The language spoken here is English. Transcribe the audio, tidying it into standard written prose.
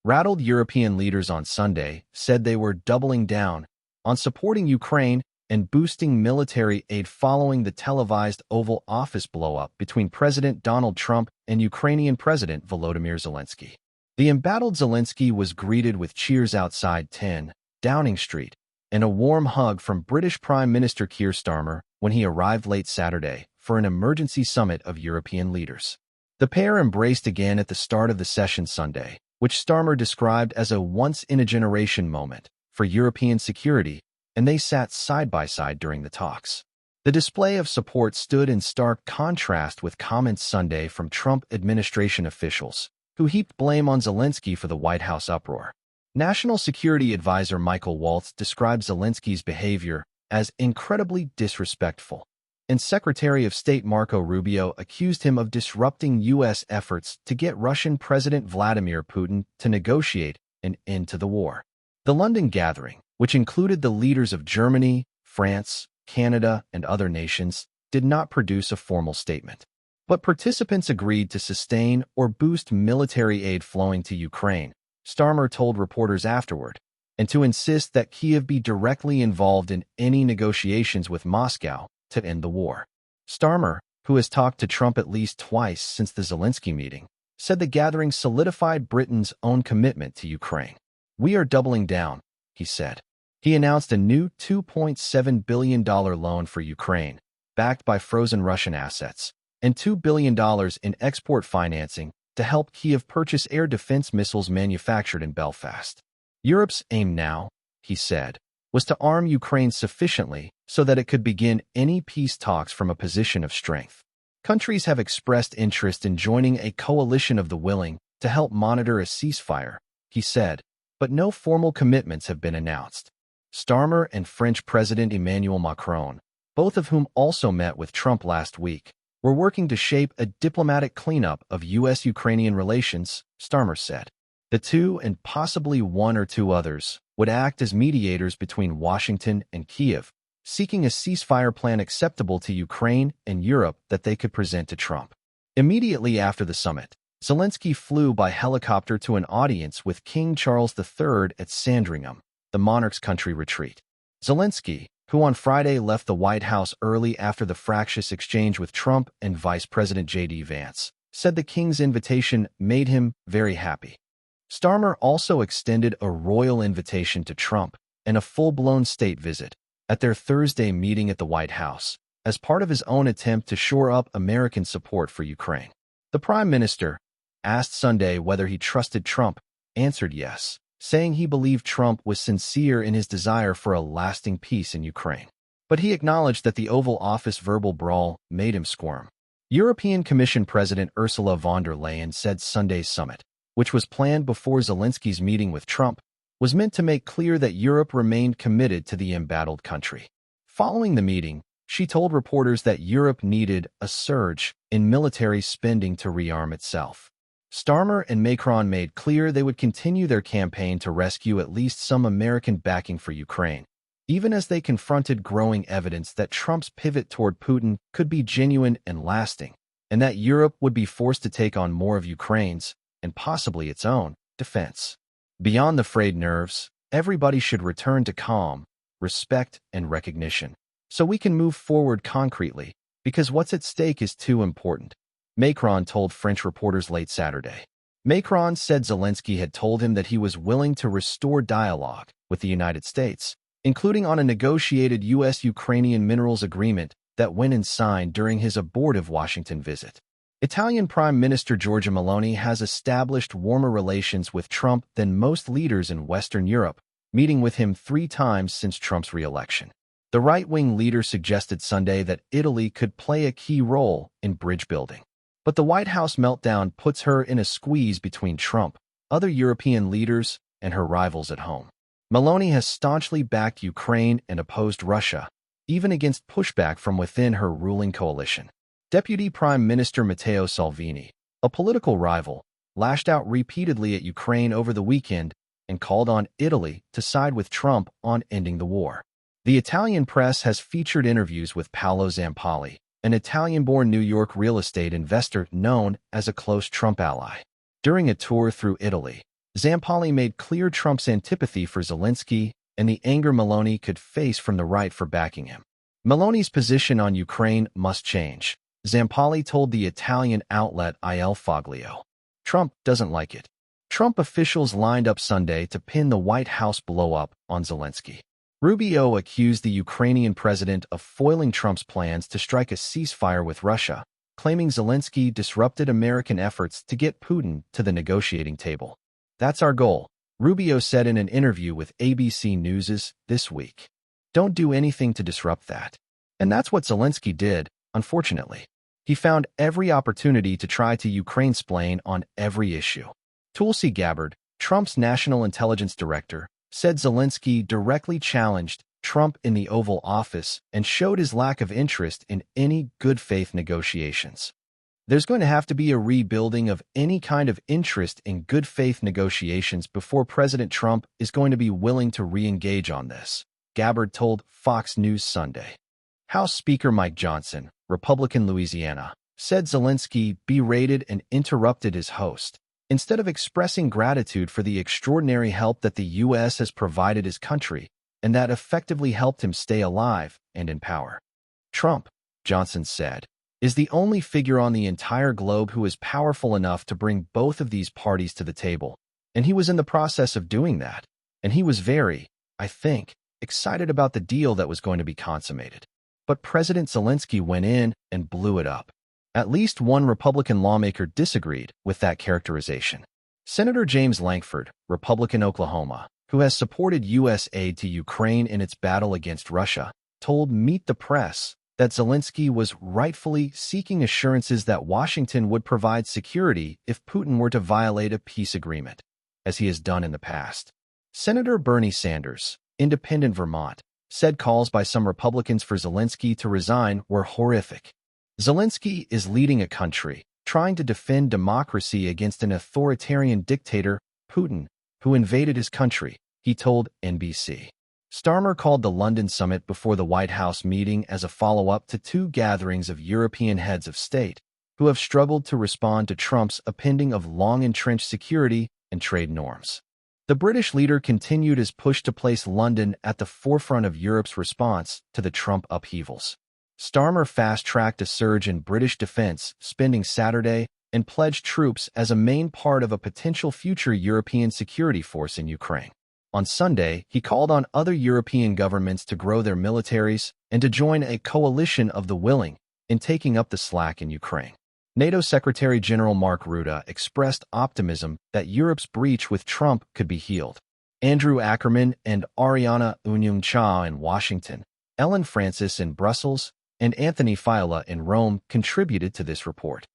Rattled European leaders on Sunday said they were doubling down on supporting Ukraine and boosting military aid following the televised Oval Office blowup between President Donald Trump and Ukrainian President Volodymyr Zelensky. The embattled Zelensky was greeted with cheers outside 10 Downing Street and a warm hug from British Prime Minister Keir Starmer when he arrived late Saturday for an emergency summit of European leaders. The pair embraced again at the start of the session Sunday, which Starmer described as a once-in-a-generation moment for European security, and they sat side by side during the talks. The display of support stood in stark contrast with comments Sunday from Trump administration officials, who heaped blame on Zelensky for the White House uproar. National Security Advisor Michael Waltz described Zelensky's behavior as incredibly disrespectful, and Secretary of State Marco Rubio accused him of disrupting U.S. efforts to get Russian President Vladimir Putin to negotiate an end to the war. The London gathering, which included the leaders of Germany, France, Canada, and other nations, did not produce a formal statement. But participants agreed to sustain or boost military aid flowing to Ukraine, Starmer told reporters afterward, and to insist that Kyiv be directly involved in any negotiations with Moscow to end the war. Starmer, who has talked to Trump at least twice since the Zelensky meeting, said the gathering solidified Britain's own commitment to Ukraine. "We are doubling down," he said. He announced a new $2.7 billion loan for Ukraine, backed by frozen Russian assets, and $2 billion in export financing to help Kyiv purchase air defense missiles manufactured in Belfast. Europe's aim now, he said, was to arm Ukraine sufficiently so that it could begin any peace talks from a position of strength. Countries have expressed interest in joining a coalition of the willing to help monitor a ceasefire, he said, but no formal commitments have been announced. Starmer and French President Emmanuel Macron, both of whom also met with Trump last week, were working to shape a diplomatic cleanup of U.S.-Ukrainian relations, Starmer said. The two, and possibly one or two others, would act as mediators between Washington and Kyiv, seeking a ceasefire plan acceptable to Ukraine and Europe that they could present to Trump. Immediately after the summit, Zelensky flew by helicopter to an audience with King Charles III at Sandringham, the monarch's country retreat. Zelensky, who on Friday left the White House early after the fractious exchange with Trump and Vice President J.D. Vance, said the king's invitation made him very happy. Starmer also extended a royal invitation to Trump and a full-blown state visit at their Thursday meeting at the White House as part of his own attempt to shore up American support for Ukraine. The Prime Minister, asked Sunday whether he trusted Trump, answered yes, saying he believed Trump was sincere in his desire for a lasting peace in Ukraine. But he acknowledged that the Oval Office verbal brawl made him squirm. European Commission President Ursula von der Leyen said Sunday's summit, which was planned before Zelensky's meeting with Trump, was meant to make clear that Europe remained committed to the embattled country. Following the meeting, she told reporters that Europe needed a surge in military spending to rearm itself. Starmer and Macron made clear they would continue their campaign to rescue at least some American backing for Ukraine, even as they confronted growing evidence that Trump's pivot toward Putin could be genuine and lasting, and that Europe would be forced to take on more of Ukraine's, and possibly its own, defense. Beyond the frayed nerves, everybody should return to calm, respect, and recognition, so we can move forward concretely, because what's at stake is too important, Macron told French reporters late Saturday. Macron said Zelensky had told him that he was willing to restore dialogue with the United States, including on a negotiated U.S.-Ukrainian minerals agreement that went unsigned during his abortive Washington visit. Italian Prime Minister Giorgia Meloni has established warmer relations with Trump than most leaders in Western Europe, meeting with him 3 times since Trump's re-election. The right-wing leader suggested Sunday that Italy could play a key role in bridge building. But the White House meltdown puts her in a squeeze between Trump, other European leaders, and her rivals at home. Meloni has staunchly backed Ukraine and opposed Russia, even against pushback from within her ruling coalition. Deputy Prime Minister Matteo Salvini, a political rival, lashed out repeatedly at Ukraine over the weekend and called on Italy to side with Trump on ending the war. The Italian press has featured interviews with Paolo Zampalli, an Italian-born New York real estate investor known as a close Trump ally. During a tour through Italy, Zampali made clear Trump's antipathy for Zelensky and the anger Meloni could face from the right for backing him. Meloni's position on Ukraine must change, Zampali told the Italian outlet Il Foglio. Trump doesn't like it. Trump officials lined up Sunday to pin the White House blow-up on Zelensky. Rubio accused the Ukrainian president of foiling Trump's plans to strike a ceasefire with Russia, claiming Zelensky disrupted American efforts to get Putin to the negotiating table. That's our goal, Rubio said in an interview with ABC News this week. Don't do anything to disrupt that. And that's what Zelensky did, unfortunately. He found every opportunity to try to Ukraine-splain on every issue. Tulsi Gabbard, Trump's national intelligence director, said Zelensky directly challenged Trump in the Oval Office and showed his lack of interest in any good-faith negotiations. There's going to have to be a rebuilding of any kind of interest in good-faith negotiations before President Trump is going to be willing to re-engage on this, Gabbard told Fox News Sunday. House Speaker Mike Johnson, Republican Louisiana, said Zelensky berated and interrupted his host, instead of expressing gratitude for the extraordinary help that the U.S. has provided his country and that effectively helped him stay alive and in power. Trump, Johnson said, is the only figure on the entire globe who is powerful enough to bring both of these parties to the table, and he was in the process of doing that, and he was very, I think, excited about the deal that was going to be consummated. But President Zelensky went in and blew it up. At least one Republican lawmaker disagreed with that characterization. Senator James Lankford, Republican Oklahoma, who has supported U.S. aid to Ukraine in its battle against Russia, told Meet the Press that Zelensky was rightfully seeking assurances that Washington would provide security if Putin were to violate a peace agreement, as he has done in the past. Senator Bernie Sanders, Independent Vermont, said calls by some Republicans for Zelensky to resign were horrific. Zelensky is leading a country trying to defend democracy against an authoritarian dictator, Putin, who invaded his country, he told NBC. Starmer called the London summit before the White House meeting as a follow-up to two gatherings of European heads of state who have struggled to respond to Trump's upending of long-entrenched security and trade norms. The British leader continued his push to place London at the forefront of Europe's response to the Trump upheavals. Starmer fast-tracked a surge in British defense spending Saturday and pledged troops as a main part of a potential future European security force in Ukraine. On Sunday, he called on other European governments to grow their militaries and to join a coalition of the willing in taking up the slack in Ukraine. NATO Secretary General Mark Rutte expressed optimism that Europe's breach with Trump could be healed. Andrew Ackerman and Ariana Unyum-Cha in Washington, Ellen Francis in Brussels, and Anthony Fiola in Rome contributed to this report.